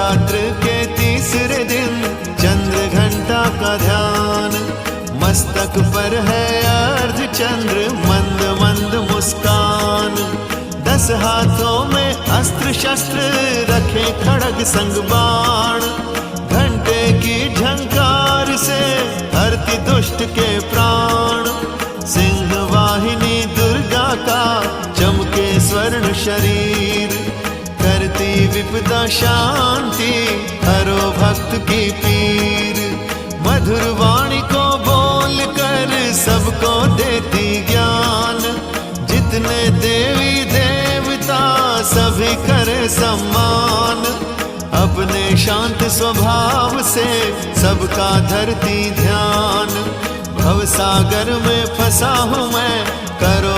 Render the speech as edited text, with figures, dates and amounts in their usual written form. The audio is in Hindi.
नवरात्र के तीसरे दिन चंद्र घंटा का ध्यान, मस्तक पर है अर्ध चंद्र मंद मंद मुस्कान। 10 हाथों में अस्त्र शस्त्र रखे खड़ग संग बाण, घंटे की झंकार से हरती दुष्ट के प्राण। सिंह वाहिनी दुर्गा का चमके स्वर्ण शरीर, करती विपदा शांति हरो भक्त की पीर। मधुर वाणी को बोल कर सबको देती ज्ञान, जितने देवी देवता सभी करे सम्मान। अपने शांत स्वभाव से सबका धरती ध्यान, भवसागर में फंसा हूँ मैं, करो